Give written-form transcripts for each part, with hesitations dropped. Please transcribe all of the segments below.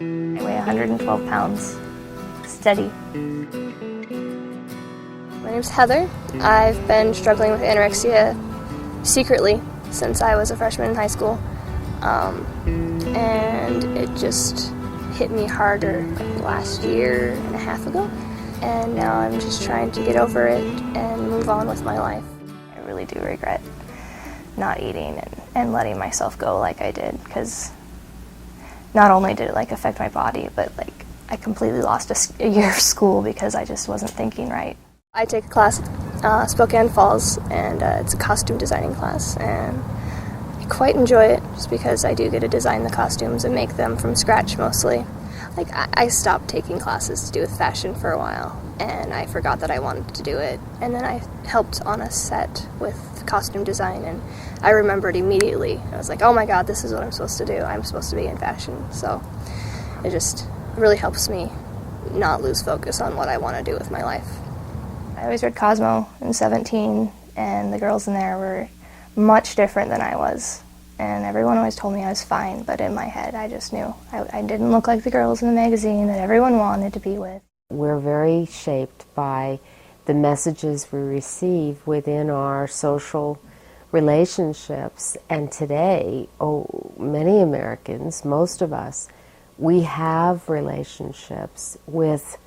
I weigh 112 pounds, steady. My name's Heather. I've been struggling with anorexia secretly since I was a freshman in high school. And it just hit me harder like last year and a half ago. And now I'm just trying to get over it and move on with my life. I really do regret not eating and letting myself go like I did, because not only did it affect my body, but I completely lost a year of school because I just wasn't thinking right. I take a class at Spokane Falls, and it's a costume designing class, and I quite enjoy it just because I do get to design the costumes and make them from scratch mostly. I stopped taking classes to do with fashion for a while, and I forgot that I wanted to do it, and then I helped on a set with costume design, and I remembered immediately. I was like, oh my god, this is what I'm supposed to do. I'm supposed to be in fashion. So it just really helps me not lose focus on what I want to do with my life. I always read Cosmo in 17, and the girls in there were much different than I was. And everyone always told me I was fine, but in my head I just knew I didn't look like the girls in the magazine that everyone wanted to be with. We're very shaped by the messages we receive within our social relationships. And today, many Americans, most of us, we have relationships with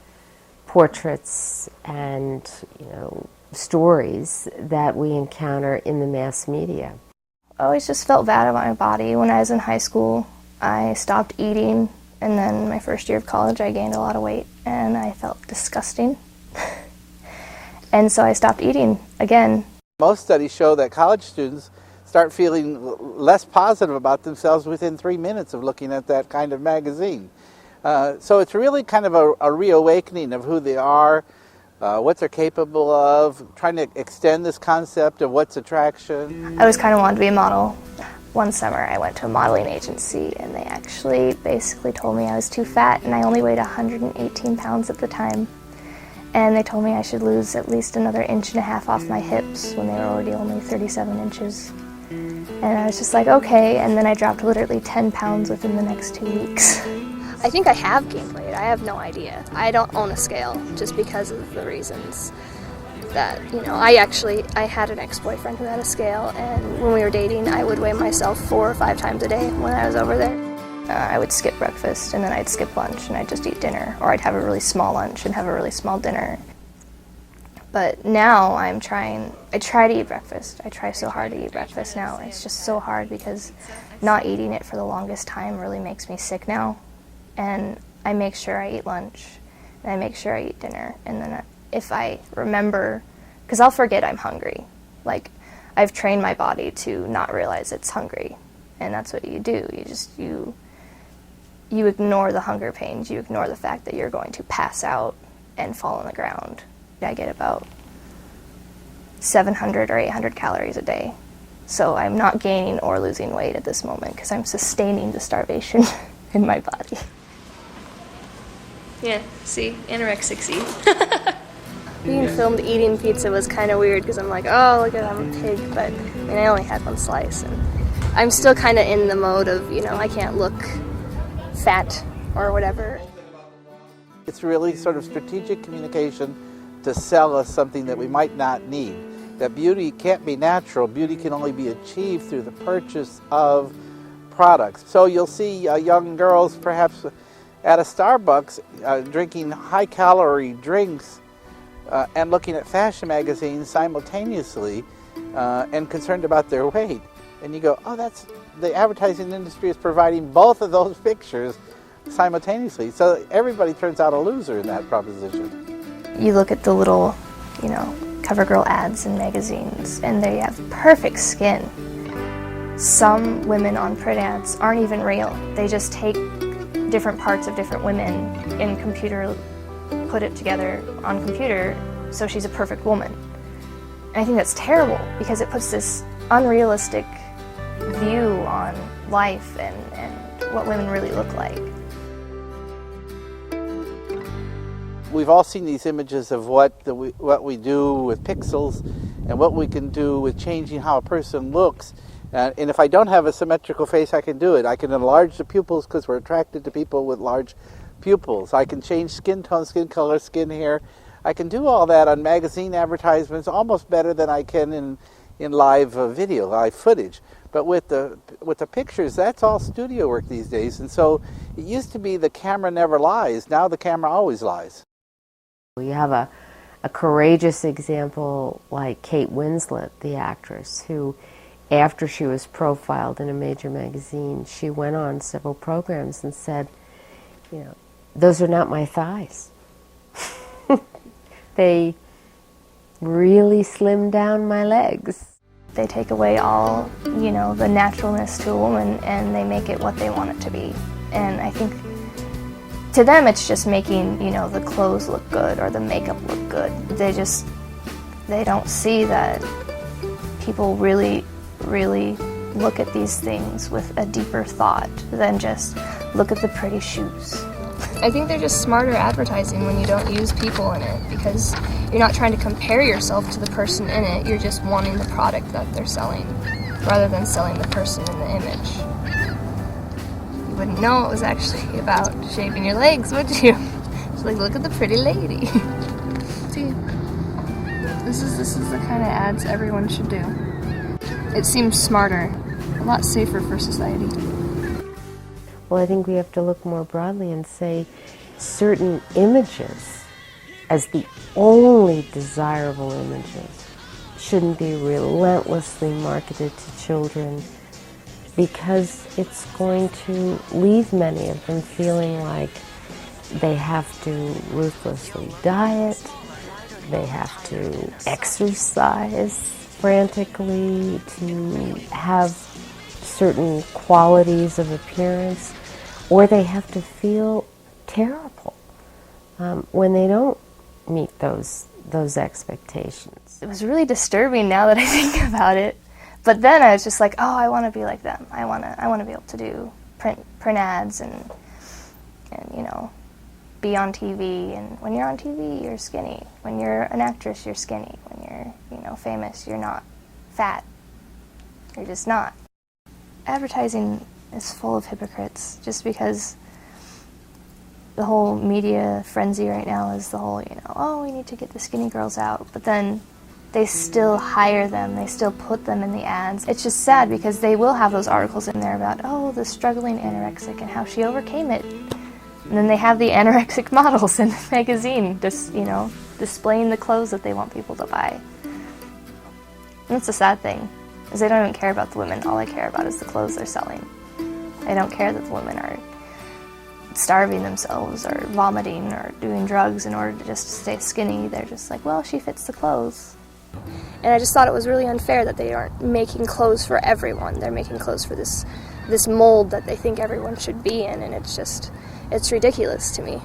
portraits and stories that we encounter in the mass media. I always just felt bad about my body. When I was in high school, I stopped eating, and then my first year of college I gained a lot of weight, and I felt disgusting. And so I stopped eating again. Most studies show that college students start feeling less positive about themselves within 3 minutes of looking at that kind of magazine. So it's really kind of a reawakening of who they are, what they're capable of, trying to extend this concept of what's attraction. I always kind of wanted to be a model. One summer I went to a modeling agency, and they actually basically told me I was too fat, and I only weighed 118 pounds at the time. And they told me I should lose at least another 1.5 inches off my hips when they were already only 37 inches. And I was just like, okay, and then I dropped literally 10 pounds within the next 2 weeks. I think I have gained weight. I have no idea. I don't own a scale just because of the reasons that, I had an ex-boyfriend who had a scale, and when we were dating, I would weigh myself 4 or 5 times a day when I was over there. I would skip breakfast, and then I'd skip lunch, and I'd just eat dinner, or I'd have a really small lunch and have a really small dinner. But now I try to eat breakfast. I try so hard to eat breakfast now. It's just so hard because not eating it for the longest time really makes me sick now. And I make sure I eat lunch, and I make sure I eat dinner, and then if I remember, because I'll forget I'm hungry. I've trained my body to not realize it's hungry, and that's what you do. You ignore the hunger pains, you ignore the fact that you're going to pass out and fall on the ground. I get about 700 or 800 calories a day, so I'm not gaining or losing weight at this moment because I'm sustaining the starvation in my body. Yeah, see, anorexic. Being filmed eating pizza was kind of weird because I'm like, oh, look at I'm a pig, but I only had 1 slice, and I'm still kind of in the mode of, I can't look fat or whatever. It's really sort of strategic communication to sell us something that we might not need. That beauty can't be natural. Beauty can only be achieved through the purchase of products. So you'll see young girls perhaps at a Starbucks drinking high-calorie drinks and looking at fashion magazines simultaneously and concerned about their weight. And you go, oh, the advertising industry is providing both of those pictures simultaneously. So everybody turns out a loser in that proposition. You look at the little, CoverGirl ads in magazines, and they have perfect skin. Some women on print ads aren't even real. They just take different parts of different women in computer, put it together on computer, so she's a perfect woman. And I think that's terrible because it puts this unrealistic view on life and what women really look like. We've all seen these images of what we do with pixels and what we can do with changing how a person looks And if I don't have a symmetrical face, I can do it. I can enlarge the pupils because we're attracted to people with large pupils. I can change skin tone, skin color, skin hair. I can do all that on magazine advertisements almost better than I can in live video, live footage. But with the pictures, that's all studio work these days. And so it used to be the camera never lies. Now the camera always lies. You have a courageous example like Kate Winslet, the actress, who, after she was profiled in a major magazine, she went on several programs and said, you know, those are not my thighs. They really slimmed down my legs. They take away all, you know, the naturalness to a woman and they make it what they want it to be. And I think to them it's just making, you know, the clothes look good or the makeup look good. They don't see that people really look at these things with a deeper thought than just look at the pretty shoes. I think they're just smarter advertising when you don't use people in it, because you're not trying to compare yourself to the person in it, you're just wanting the product that they're selling, rather than selling the person in the image. You wouldn't know it was actually about shaving your legs, would you? Just like, look at the pretty lady. See, this is the kind of ads everyone should do. It seems smarter, a lot safer for society. Well, I think we have to look more broadly and say certain images as the only desirable images shouldn't be relentlessly marketed to children, because it's going to leave many of them feeling like they have to ruthlessly diet, they have to exercise frantically to have certain qualities of appearance, or they have to feel terrible when they don't meet those expectations. It was really disturbing now that I think about it. But then I was just like, oh, I want to be like them. I want to be able to do print ads and you know, be on TV. And when you're on TV, you're skinny. When you're an actress, you're skinny. When you're, you know, famous, you're not fat. You're just not. Advertising is full of hypocrites, just because the whole media frenzy right now is the whole, you know, oh, we need to get the skinny girls out, but then they still hire them, they still put them in the ads. It's just sad because they will have those articles in there about, oh, the struggling anorexic and how she overcame it. And then they have the anorexic models in the magazine, just, you know, displaying the clothes that they want people to buy. And that's the sad thing, is they don't even care about the women. All they care about is the clothes they're selling. They don't care that the women are starving themselves or vomiting or doing drugs in order to just stay skinny. They're just like, well, she fits the clothes. And I just thought it was really unfair that they aren't making clothes for everyone. They're making clothes for this mold that they think everyone should be in, and it's ridiculous to me.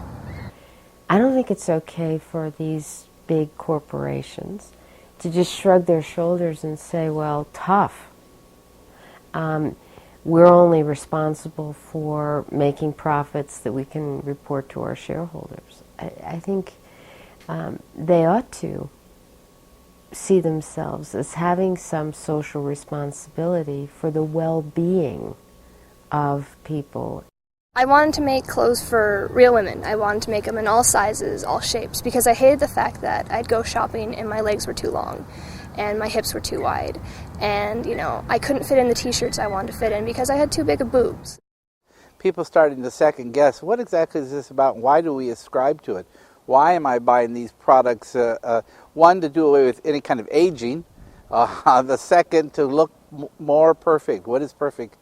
I don't think it's okay for these big corporations to just shrug their shoulders and say, well, tough. We're only responsible for making profits that we can report to our shareholders. I think they ought to see themselves as having some social responsibility for the well-being of people. I wanted to make clothes for real women. I wanted to make them in all sizes, all shapes, because I hated the fact that I'd go shopping and my legs were too long and my hips were too wide, and, you know, I couldn't fit in the t-shirts I wanted to fit in because I had too big of boobs. People starting to second guess, what exactly is this about? Why do we ascribe to it? Why am I buying these products? One, to do away with any kind of aging. The second, to look more perfect. What is perfect?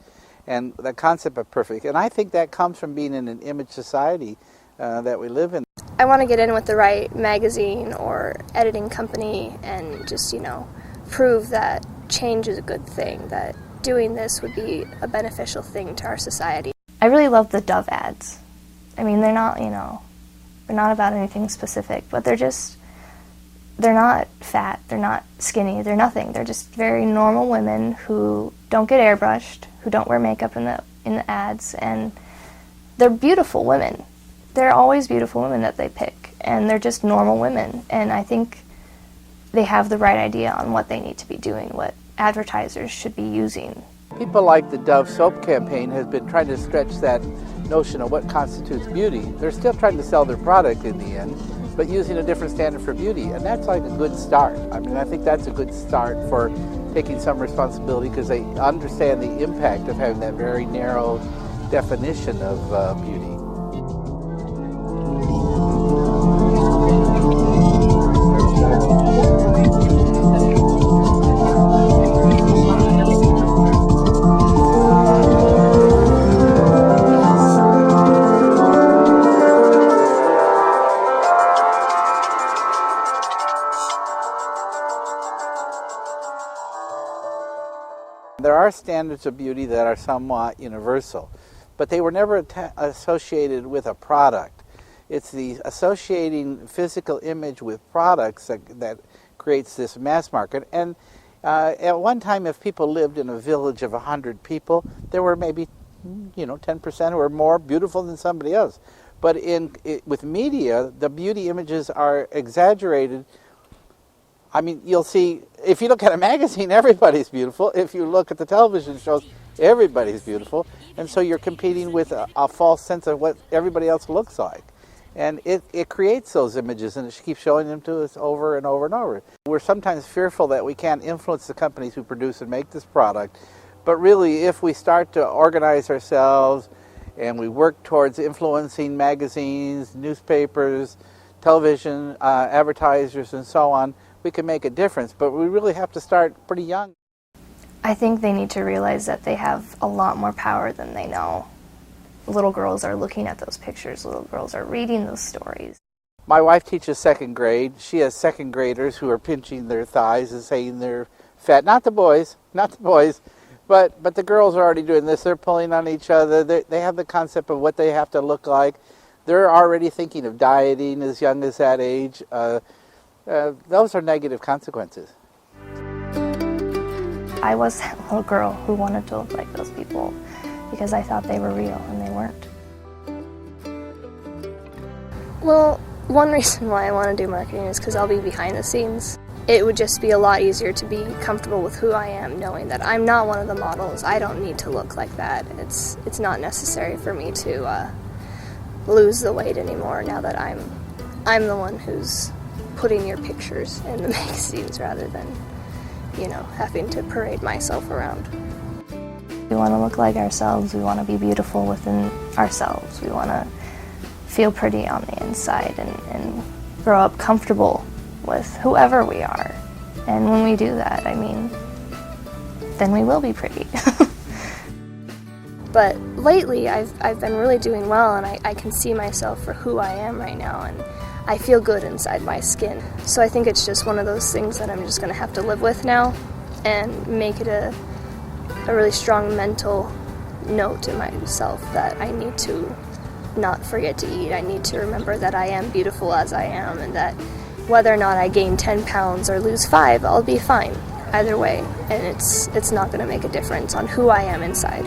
And the concept of perfect. And I think that comes from being in an image society that we live in. I want to get in with the right magazine or editing company and just, you know, prove that change is a good thing, that doing this would be a beneficial thing to our society. I really love the Dove ads. I mean, they're not, you know, they're not about anything specific, but they're not fat, they're not skinny, they're nothing. They're just very normal women who don't get airbrushed, who don't wear makeup in the ads, and they're beautiful women. They're always beautiful women that they pick, and they're just normal women. And I think they have the right idea on what they need to be doing, what advertisers should be using People like the Dove soap campaign has been trying to stretch that notion of what constitutes beauty. They're still trying to sell their product in the end, but using a different standard for beauty, and that's like a good start. I mean, I think that's a good start for taking some responsibility because they understand the impact of having that very narrow definition of beauty. There are standards of beauty that are somewhat universal, but they were never associated with a product. It's the associating physical image with products that creates this mass market. And at one time, if people lived in a village of 100 people, there were maybe 10% who were more beautiful than somebody else. But with media, the beauty images are exaggerated. I mean, you'll see, if you look at a magazine, everybody's beautiful. If you look at the television shows, everybody's beautiful. And so you're competing with a false sense of what everybody else looks like. And it creates those images, and it keeps showing them to us over and over and over. We're sometimes fearful that we can't influence the companies who produce and make this product. But really, if we start to organize ourselves and we work towards influencing magazines, newspapers, television, advertisers, and so on, we can make a difference, but we really have to start pretty young. I think they need to realize that they have a lot more power than they know. Little girls are looking at those pictures. Little girls are reading those stories. My wife teaches second grade. She has second graders who are pinching their thighs and saying they're fat. Not the boys, but the girls are already doing this. They're pulling on each other. They have the concept of what they have to look like. They're already thinking of dieting as young as that age. Those are negative consequences. I was that little girl who wanted to look like those people because I thought they were real and they weren't. Well, one reason why I want to do marketing is because I'll be behind the scenes. It would just be a lot easier to be comfortable with who I am, knowing that I'm not one of the models. I don't need to look like that. It's not necessary for me to lose the weight anymore now that I'm the one who's putting your pictures in the magazines rather than, having to parade myself around. We want to look like ourselves. We want to be beautiful within ourselves. We want to feel pretty on the inside and grow up comfortable with whoever we are. And when we do that, then we will be pretty. But lately, I've been really doing well, and I can see myself for who I am right now, and I feel good inside my skin. So I think it's just one of those things that I'm just going to have to live with now and make it a really strong mental note in myself that I need to not forget to eat. I need to remember that I am beautiful as I am, and that whether or not I gain 10 pounds or lose 5, I'll be fine either way, and it's not going to make a difference on who I am inside.